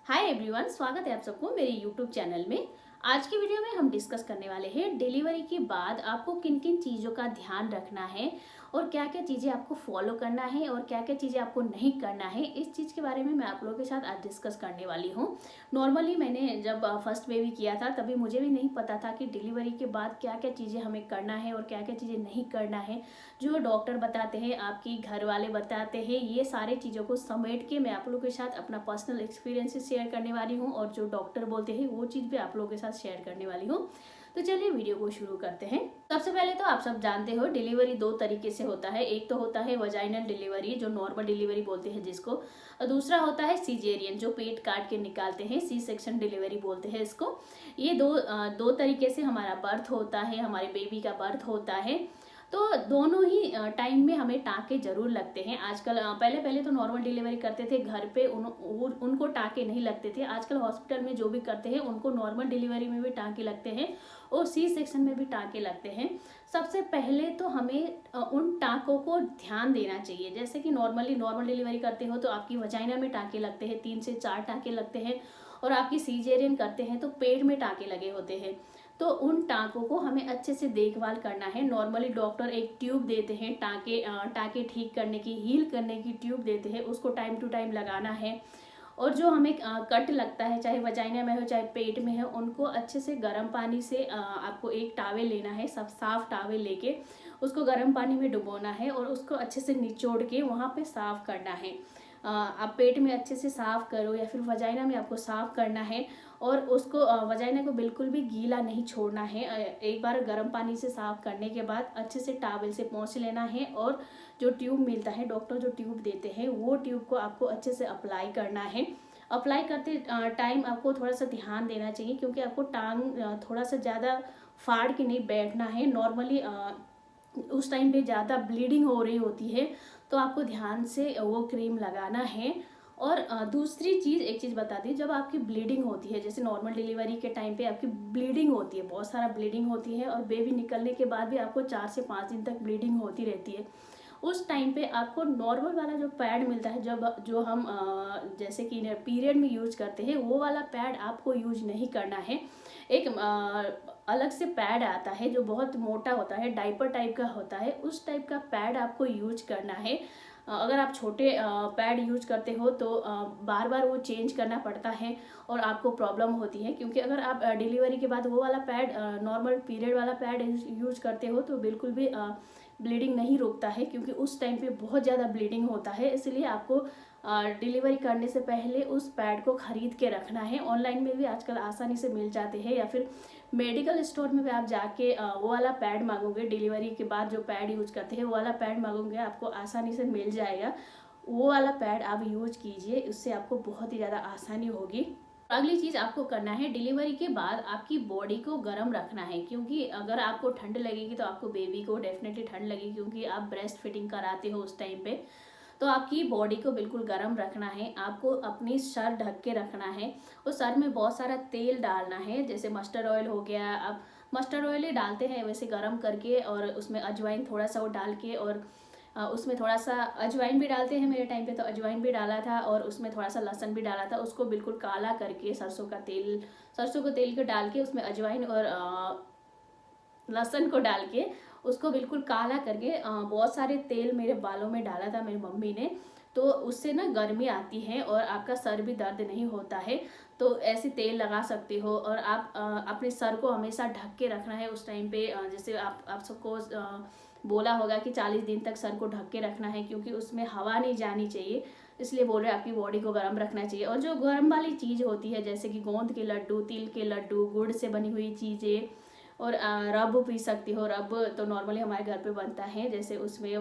Hi everyone, स्वागत है आप सबको मेरे यूट्यूब चैनल में। आज की वीडियो में हम डिस्कस करने वाले हैं डिलीवरी के बाद आपको किन किन चीज़ों का ध्यान रखना है और क्या क्या चीज़ें आपको फॉलो करना है और क्या क्या चीज़ें आपको नहीं करना है। इस चीज़ के बारे में मैं आप लोगों के साथ आज डिस्कस करने वाली हूँ। नॉर्मली मैंने जब फर्स्ट बेबी किया था तभी मुझे भी नहीं पता था कि डिलीवरी के बाद क्या क्या चीज़ें हमें करना है और क्या क्या चीज़ें नहीं करना है। जो डॉक्टर बताते हैं, आपकी घर वाले बताते हैं, ये सारे चीज़ों को समेट के मैं आप लोगों के साथ अपना पर्सनल एक्सपीरियंसेस शेयर करने वाली हूँ और जो डॉक्टर बोलते हैं वो चीज़ भी आप लोगों के साथ शेयर करने वाली हूँ। तो चलिए वीडियो को शुरू करते हैं। सबसे पहले तो आप सब जानते हो डिलीवरी दो तरीके से होता है। एक तो होता है वजाइनल डिलीवरी जो नॉर्मल डिलीवरी बोलते हैं जिसको, और दूसरा होता है सीजेरियन जो पेट काट के निकालते हैं, सी सेक्शन डिलीवरी बोलते हैं इसको। ये दो तरीके से हमारा बर्थ होता है, हमारे बेबी का बर्थ होता है। तो दोनों ही टाइम में हमें टाँके जरूर लगते हैं। आजकल पहले पहले तो नॉर्मल डिलीवरी करते थे घर पे, उनको टाँके नहीं लगते थे। आजकल हॉस्पिटल में जो भी करते हैं उनको नॉर्मल डिलीवरी में भी टाँके लगते हैं और सी सेक्शन में भी टाँके लगते हैं। सबसे पहले तो हमें उन टाँकों को ध्यान देना चाहिए। जैसे कि नॉर्मल डिलीवरी करते हो तो आपकी वजाइना में टाँके लगते हैं, 3 से 4 टाँके लगते हैं, और आपकी सीजेरियन करते हैं तो पेट में टाँके लगे होते हैं। तो उन टाँकों को हमें अच्छे से देखभाल करना है। नॉर्मली डॉक्टर एक ट्यूब देते हैं टाँके ठीक करने की, हील करने की ट्यूब देते हैं, उसको टाइम टू टाइम लगाना है। और जो हमें कट लगता है, चाहे वजाइना में हो चाहे पेट में हो, उनको अच्छे से गर्म पानी से आपको एक टावल लेना है, सब साफ टावल लेके उसको गर्म पानी में डुबोना है और उसको अच्छे से निचोड़ के वहाँ पे साफ करना है। आप पेट में अच्छे से साफ करो या फिर वजाइना में आपको साफ करना है और उसको वजाइना को बिल्कुल भी गीला नहीं छोड़ना है। एक बार गर्म पानी से साफ करने के बाद अच्छे से टावल से पोंछ लेना है और जो ट्यूब मिलता है, डॉक्टर जो ट्यूब देते हैं वो ट्यूब को आपको अच्छे से अप्लाई करना है। अप्लाई करते टाइम आपको थोड़ा सा ध्यान देना चाहिए क्योंकि आपको टांग थोड़ा सा ज़्यादा फाड़ के नहीं बैठना है। नॉर्मली उस टाइम पे ज़्यादा ब्लीडिंग हो रही होती है तो आपको ध्यान से वो क्रीम लगाना है। और दूसरी चीज़, एक चीज़ बता दी, जब आपकी ब्लीडिंग होती है, जैसे नॉर्मल डिलीवरी के टाइम पे आपकी ब्लीडिंग होती है, बहुत सारा ब्लीडिंग होती है और बेबी निकलने के बाद भी आपको 4 से 5 दिन तक ब्लीडिंग होती रहती है, उस टाइम पे आपको नॉर्मल वाला जो पैड मिलता है, जब जो हम जैसे कि पीरियड में यूज करते हैं, वो वाला पैड आपको यूज नहीं करना है। एक अलग से पैड आता है जो बहुत मोटा होता है, डाइपर टाइप का होता है, उस टाइप का पैड आपको यूज करना है। अगर आप छोटे पैड यूज करते हो तो बार बार वो चेंज करना पड़ता है और आपको प्रॉब्लम होती है, क्योंकि अगर आप डिलीवरी के बाद वो वाला पैड, नॉर्मल पीरियड वाला पैड यूज करते हो तो बिल्कुल भी ब्लीडिंग नहीं रोकता है, क्योंकि उस टाइम पे बहुत ज़्यादा ब्लीडिंग होता है। इसलिए आपको डिलीवरी करने से पहले उस पैड को खरीद के रखना है। ऑनलाइन में भी आजकल आसानी से मिल जाते हैं या फिर मेडिकल स्टोर में भी आप जाके वो वाला पैड मांगोगे, डिलीवरी के बाद जो पैड यूज करते हैं वो वाला पैड मांगोगे, आपको आसानी से मिल जाएगा। वो वाला पैड आप यूज कीजिए, उससे आपको बहुत ही ज़्यादा आसानी होगी। अगली चीज़ आपको करना है, डिलीवरी के बाद आपकी बॉडी को गर्म रखना है, क्योंकि अगर आपको ठंड लगेगी तो आपको बेबी को डेफिनेटली ठंड लगेगी, क्योंकि आप ब्रेस्ट फीडिंग कराते हो उस टाइम पे। तो आपकी बॉडी को बिल्कुल गर्म रखना है, आपको अपनी सर ढक के रखना है और सर में बहुत सारा तेल डालना है, जैसे मस्टर्ड ऑयल हो गया। आप मस्टर्ड ऑयल ही डालते हैं वैसे गर्म करके, और उसमें अजवाइन थोड़ा सा वो डाल के, और उसमें थोड़ा सा अजवाइन भी डालते हैं। मेरे टाइम पे तो अजवाइन भी डाला था और उसमें थोड़ा सा लहसुन भी डाला था। उसको बिल्कुल काला करके सरसों का तेल को डाल के उसमें अजवाइन और लहसुन को डाल के उसको बिल्कुल काला करके बहुत सारे तेल मेरे बालों में डाला था मेरी मम्मी ने। तो उससे ना गर्मी आती है और आपका सर भी दर्द नहीं होता है। तो ऐसे तेल लगा सकते हो और आप अपने सर को हमेशा ढक के रखना है उस टाइम पे। जैसे आप सबको बोला होगा कि 40 दिन तक सर को ढक के रखना है, क्योंकि उसमें हवा नहीं जानी चाहिए, इसलिए बोल रहे हैं आपकी बॉडी को गर्म रखना चाहिए। और जो गर्म वाली चीज़ होती है, जैसे कि गोंद के लड्डू, तिल के लड्डू, गुड़ से बनी हुई चीज़ें, और रब पी सकती हो। रब तो नॉर्मली हमारे घर पे बनता है, जैसे उसमें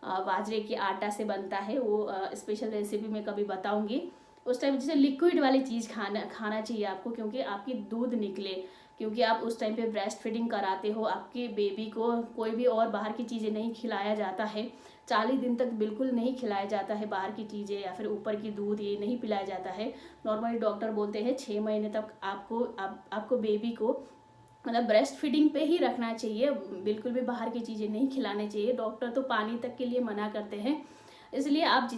बाजरे के आटा से बनता है, वो स्पेशल रेसिपी मैं कभी बताऊंगी। उस टाइम जैसे लिक्विड वाली चीज़ खाना चाहिए आपको, क्योंकि आपकी दूध निकले, क्योंकि आप उस टाइम पे ब्रेस्ट फीडिंग कराते हो। आपके बेबी को कोई भी और बाहर की चीज़ें नहीं खिलाया जाता है, 40 दिन तक बिल्कुल नहीं खिलाया जाता है बाहर की चीज़ें या फिर ऊपर की दूध, ये नहीं पिलाया जाता है। नॉर्मली डॉक्टर बोलते हैं 6 महीने तक आपको बेबी को मतलब ब्रेस्ट फीडिंग पे ही रखना चाहिए, बिल्कुल भी बाहर की चीज़ें नहीं खिलानी चाहिए। डॉक्टर तो पानी तक के लिए मना करते हैं, इसलिए आप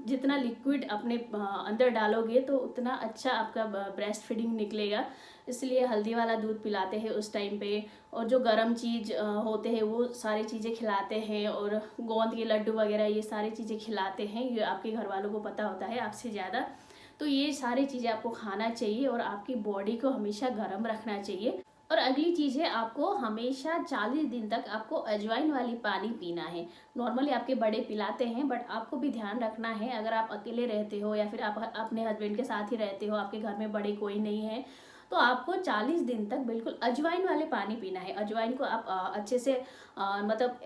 जितना लिक्विड अपने अंदर डालोगे तो उतना अच्छा आपका ब्रेस्ट फीडिंग निकलेगा। इसलिए हल्दी वाला दूध पिलाते हैं उस टाइम पे, और जो गर्म चीज़ होते हैं वो सारी चीज़ें खिलाते हैं, और गोंद के लड्डू वगैरह ये सारी चीज़ें खिलाते हैं। ये आपके घर वालों को पता होता है आपसे ज़्यादा। तो ये सारी चीज़ें आपको खाना चाहिए और आपकी बॉडी को हमेशा गर्म रखना चाहिए। और अगली चीज़ है, आपको हमेशा 40 दिन तक आपको अजवाइन वाली पानी पीना है। नॉर्मली आपके बड़े पिलाते हैं, बट आपको भी ध्यान रखना है, अगर आप अकेले रहते हो या फिर आप अपने हस्बैंड के साथ ही रहते हो, आपके घर में बड़े कोई नहीं है, तो आपको 40 दिन तक बिल्कुल अजवाइन वाले पानी पीना है। अजवाइन को आप अच्छे से मतलब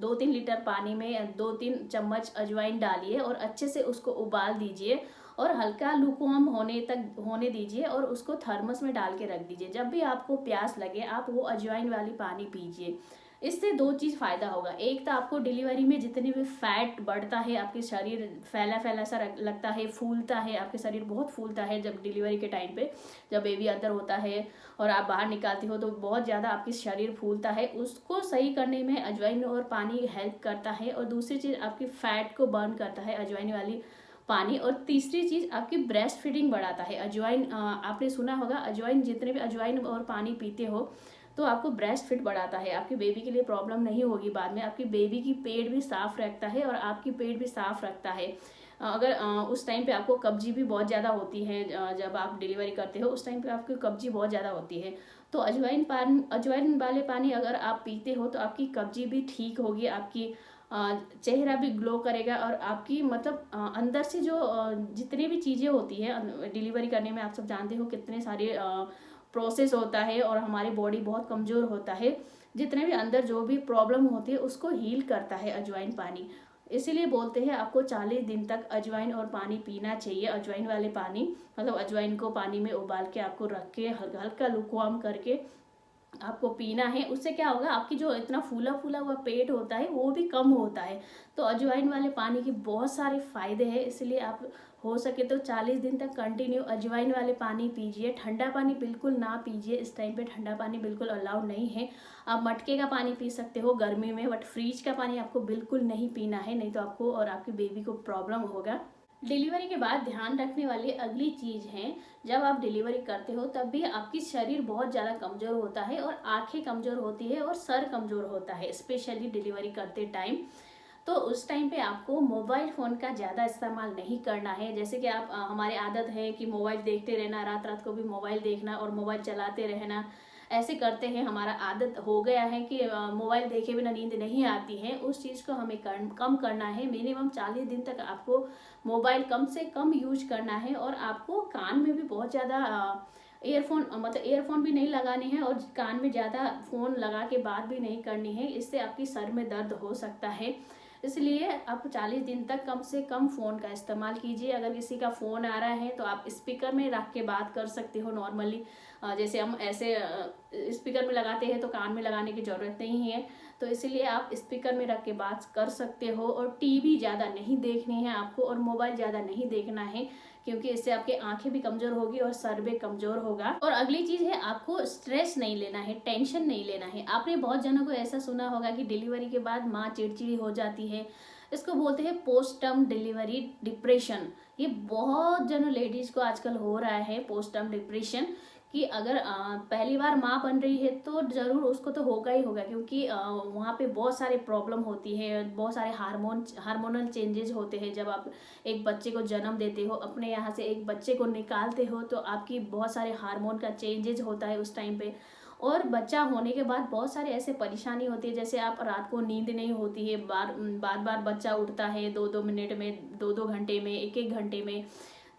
2-3 लीटर पानी में 2-3 चम्मच अजवाइन डालिए और अच्छे से उसको उबाल दीजिए और हल्का लूकवार्म होने दीजिए, और उसको थर्मस में डाल के रख दीजिए। जब भी आपको प्यास लगे आप वो अजवाइन वाली पानी पीजिए। इससे 2 चीज़ फ़ायदा होगा। एक तो आपको डिलीवरी में जितने भी फैट बढ़ता है, आपके शरीर फैला फैला सा लगता है, फूलता है, आपके शरीर बहुत फूलता है जब डिलीवरी के टाइम पे, जब बेबी अंदर होता है और आप बाहर निकालती हो तो बहुत ज़्यादा आपकी शरीर फूलता है, उसको सही करने में अजवाइन और पानी हेल्प करता है। और दूसरी चीज़, आपकी फैट को बर्न करता है अजवाइन वाली पानी। और तीसरी चीज़, आपकी ब्रेस्ट फीडिंग बढ़ाता है अजवाइन। आपने सुना होगा अजवाइन, जितने भी अजवाइन और पानी पीते हो तो आपको ब्रेस्ट फिट बढ़ाता है, आपकी बेबी के लिए प्रॉब्लम नहीं होगी बाद में, आपकी बेबी की पेट भी साफ रखता है और आपकी पेट भी साफ रखता है। अगर उस टाइम पे आपको कब्जी भी बहुत ज़्यादा होती है, जब आप डिलीवरी करते हो उस टाइम पे आपकी कब्जी बहुत ज़्यादा होती है, तो अजवाइन वाले पानी अगर आप पीते हो तो आपकी कब्जी भी ठीक होगी, आपकी चेहरा भी ग्लो करेगा, और आपकी मतलब अंदर से जो जितनी भी चीज़ें होती है डिलीवरी करने में, आप सब जानते हो कितने सारे प्रोसेस होता है और हमारी बॉडी बहुत कमज़ोर होता है, जितने भी अंदर जो भी प्रॉब्लम होती है उसको हील करता है अजवाइन पानी। इसीलिए बोलते हैं आपको 40 दिन तक अजवाइन और पानी पीना चाहिए। अजवाइन वाले पानी मतलब अजवाइन को पानी में उबाल के आपको रख के हल्का हल्का लुकवार्म करके आपको पीना है। उससे क्या होगा, आपकी जो इतना फूला फूला हुआ पेट होता है वो भी कम होता है। तो अजवाइन वाले पानी के बहुत सारे फ़ायदे हैं, इसलिए आप हो सके तो 40 दिन तक कंटिन्यू अजवाइन वाले पानी पीजिए। ठंडा पानी बिल्कुल ना पीजिए, इस टाइम पे ठंडा पानी बिल्कुल अलाउड नहीं है। आप मटके का पानी पी सकते हो गर्मी में, बट फ्रिज का पानी आपको बिल्कुल नहीं पीना है, नहीं तो आपको और आपकी बेबी को प्रॉब्लम होगा। डिलीवरी के बाद ध्यान रखने वाली अगली चीज़ है, जब आप डिलीवरी करते हो तब भी आपकी शरीर बहुत ज़्यादा कमज़ोर होता है और आंखें कमज़ोर होती है और सर कमज़ोर होता है, स्पेशली डिलीवरी करते टाइम। तो उस टाइम पे आपको मोबाइल फ़ोन का ज़्यादा इस्तेमाल नहीं करना है। जैसे कि आप हमारी आदत है कि मोबाइल देखते रहना, रात रात को भी मोबाइल देखना और मोबाइल चलाते रहना, ऐसे करते हैं, हमारा आदत हो गया है कि मोबाइल देखे बिना नींद नहीं आती है। उस चीज़ को हमें कम करना है। मिनिमम 40 दिन तक आपको मोबाइल कम से कम यूज करना है, और आपको कान में भी बहुत ज़्यादा ईयरफोन भी नहीं लगाने हैं, और कान में ज़्यादा फ़ोन लगा के बात भी नहीं करनी है, इससे आपकी सर में दर्द हो सकता है। इसलिए आप 40 दिन तक कम से कम फ़ोन का इस्तेमाल कीजिए। अगर किसी का फ़ोन आ रहा है तो आप स्पीकर में रख के बात कर सकते हो नॉर्मली। जैसे हम ऐसे स्पीकर में लगाते हैं तो कान में लगाने की ज़रूरत नहीं है, तो इसीलिए आप स्पीकर में रख के बात कर सकते हो। और टीवी ज़्यादा नहीं देखनी है आपको, और मोबाइल ज़्यादा नहीं देखना है, क्योंकि इससे आपकी आंखें भी कमज़ोर होगी और सर भी कमज़ोर होगा। और अगली चीज़ है, आपको स्ट्रेस नहीं लेना है, टेंशन नहीं लेना है। आपने बहुत जनों को ऐसा सुना होगा कि डिलीवरी के बाद माँ चिड़चिड़ी हो जाती है, इसको बोलते हैं पोस्टर्म डिलीवरी डिप्रेशन। ये बहुत जनों लेडीज़ को आजकल हो रहा है पोस्टर्म डिप्रेशन, कि अगर पहली बार माँ बन रही है तो ज़रूर उसको तो होगा ही होगा, क्योंकि वहाँ पे बहुत सारे प्रॉब्लम होती है, बहुत सारे हार्मोनल चेंजेस होते हैं। जब आप एक बच्चे को जन्म देते हो, अपने यहाँ से एक बच्चे को निकालते हो, तो आपकी बहुत सारे हार्मोन का चेंजेस होता है उस टाइम पे। और बच्चा होने के बाद बहुत सारे ऐसे परेशानी होती है, जैसे आप रात को नींद नहीं होती है, बार बार बच्चा उठता है 2-2 मिनट में, 2-2 घंटे में, 1-1 घंटे में,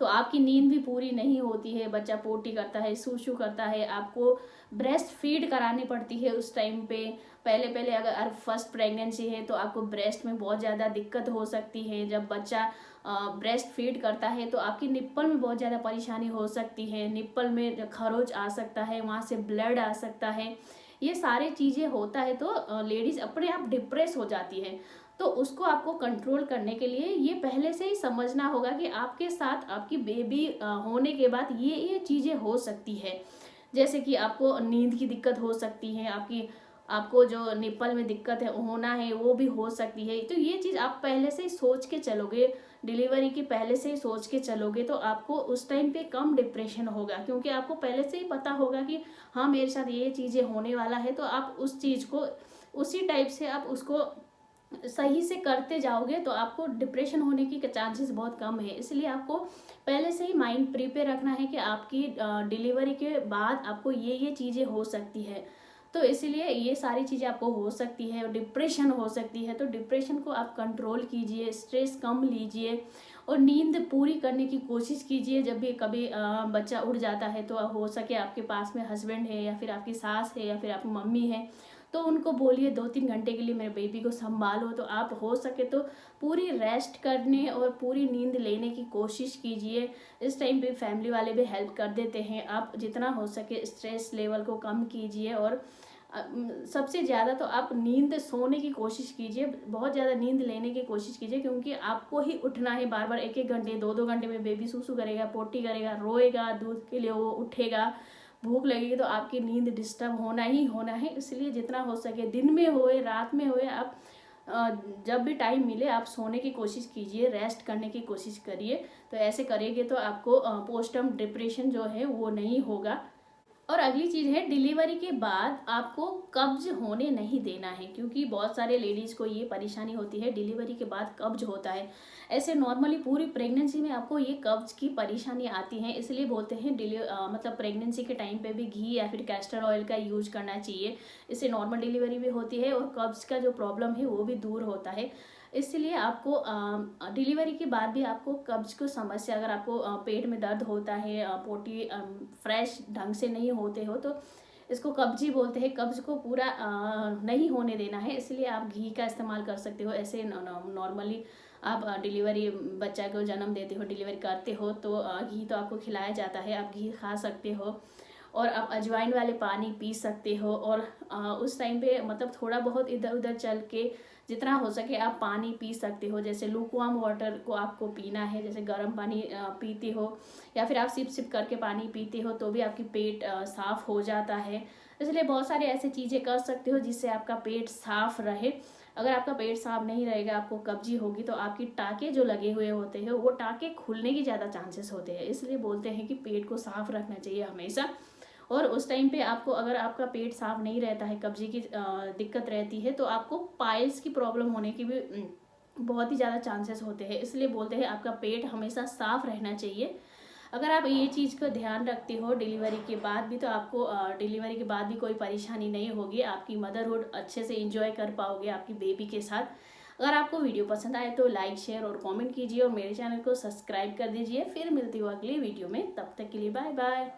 तो आपकी नींद भी पूरी नहीं होती है, बच्चा पोटी करता है, सूसू करता है, आपको ब्रेस्ट फीड करानी पड़ती है उस टाइम पे। पहले पहले अगर फर्स्ट प्रेगनेंसी है तो आपको ब्रेस्ट में बहुत ज़्यादा दिक्कत हो सकती है। जब बच्चा ब्रेस्ट फीड करता है तो आपकी निप्पल में बहुत ज़्यादा परेशानी हो सकती है, निप्पल में खरोच आ सकता है, वहाँ से ब्लड आ सकता है, ये सारी चीज़ें होता है। तो लेडीज़ अपने आप डिप्रेस हो जाती है। तो उसको आपको कंट्रोल करने के लिए ये पहले से ही समझना होगा कि आपके साथ आपकी बेबी होने के बाद ये चीज़ें हो सकती है। जैसे कि आपको नींद की दिक्कत हो सकती है, आपकी आपको जो निप्पल में दिक्कत है होना है वो भी हो सकती है। तो ये चीज़ आप पहले से ही सोच के चलोगे, डिलीवरी की पहले से ही सोच के चलोगे तो आपको उस टाइम पे कम डिप्रेशन होगा, क्योंकि आपको पहले से ही पता होगा कि हाँ मेरे साथ ये चीज़ें होने वाला है। तो आप उस चीज़ को उसी टाइप से आप उसको सही से करते जाओगे तो आपको डिप्रेशन होने की चांसेस बहुत कम है। इसलिए आपको पहले से ही माइंड प्रिपेयर रखना है कि आपकी डिलीवरी के बाद आपको ये चीज़ें हो सकती है। तो इसीलिए ये सारी चीज़ें आपको हो सकती है, डिप्रेशन हो सकती है। तो डिप्रेशन को आप कंट्रोल कीजिए, स्ट्रेस कम लीजिए और नींद पूरी करने की कोशिश कीजिए। जब भी कभी बच्चा उठ जाता है तो हो सके आपके पास में हस्बैंड है या फिर आपकी सास है या फिर आपकी मम्मी है, तो उनको बोलिए 2-3 घंटे के लिए मेरे बेबी को संभालो। तो आप हो सके तो पूरी रेस्ट करने और पूरी नींद लेने की कोशिश कीजिए। इस टाइम पे फैमिली वाले भी हेल्प कर देते हैं। आप जितना हो सके स्ट्रेस लेवल को कम कीजिए और सबसे ज़्यादा तो आप नींद सोने की कोशिश कीजिए, बहुत ज़्यादा नींद लेने की कोशिश कीजिए, क्योंकि आपको ही उठना है बार बार। 1-1 घंटे 2-2 घंटे में बेबी सूसू करेगा, पोटी करेगा, रोएगा, दूध के लिए वो उठेगा, भूख लगेगी, तो आपकी नींद डिस्टर्ब होना ही होना है। इसलिए जितना हो सके दिन में होए रात में होए आप जब भी टाइम मिले आप सोने की कोशिश कीजिए, रेस्ट करने की कोशिश करिए। तो ऐसे करेंगे तो आपको पोस्टम डिप्रेशन जो है वो नहीं होगा। और अगली चीज़ है, डिलीवरी के बाद आपको कब्ज होने नहीं देना है, क्योंकि बहुत सारे लेडीज़ को ये परेशानी होती है डिलीवरी के बाद कब्ज होता है। ऐसे नॉर्मली पूरी प्रेगनेंसी में आपको ये कब्ज की परेशानी आती है। इसलिए बोलते हैं मतलब प्रेगनेंसी के टाइम पे भी घी या फिर कैस्टर ऑयल का यूज करना चाहिए। इससे नॉर्मल डिलीवरी भी होती है और कब्ज का जो प्रॉब्लम है वो भी दूर होता है। इसलिए आपको डिलीवरी के बाद भी आपको कब्ज को समस्या, अगर आपको पेट में दर्द होता है, पोटी फ्रेश ढंग से नहीं होते हो, तो इसको कब्जी बोलते हैं। कब्ज को पूरा नहीं होने देना है, इसलिए आप घी का इस्तेमाल कर सकते हो। ऐसे नॉर्मली आप डिलीवरी बच्चा को जन्म देते हो, डिलीवरी करते हो, तो घी तो आपको खिलाया जाता है, आप घी खा सकते हो। और आप अजवाइन वाले पानी पी सकते हो। और उस टाइम पे मतलब थोड़ा बहुत इधर उधर चल के जितना हो सके आप पानी पी सकते हो। जैसे लूकवार्म वाटर को आपको पीना है, जैसे गर्म पानी पीते हो या फिर आप सिप सिप करके पानी पीते हो तो भी आपकी पेट साफ हो जाता है। इसलिए बहुत सारे ऐसे चीज़ें कर सकते हो जिससे आपका पेट साफ रहे। अगर आपका पेट साफ नहीं रहेगा, आपको कब्जी होगी, तो आपकी टाँके जो लगे हुए होते हैं वो टाँके खुलने की ज़्यादा चांसेस होते हैं। इसलिए बोलते हैं कि पेट को साफ रखना चाहिए हमेशा। और उस टाइम पे आपको, अगर आपका पेट साफ नहीं रहता है, कब्जे की दिक्कत रहती है, तो आपको पाइल्स की प्रॉब्लम होने की भी बहुत ही ज़्यादा चांसेस होते हैं। इसलिए बोलते हैं आपका पेट हमेशा साफ रहना चाहिए। अगर आप ये चीज़ का ध्यान रखते हो डिलीवरी के बाद भी, तो आपको डिलीवरी के बाद भी कोई परेशानी नहीं होगी। आपकी मदरहुड अच्छे से इंजॉय कर पाओगे आपकी बेबी के साथ। अगर आपको वीडियो पसंद आए तो लाइक, शेयर और कमेंट कीजिए और मेरे चैनल को सब्सक्राइब कर दीजिए। फिर मिलती हूँ अगली वीडियो में, तब तक के लिए बाय बाय।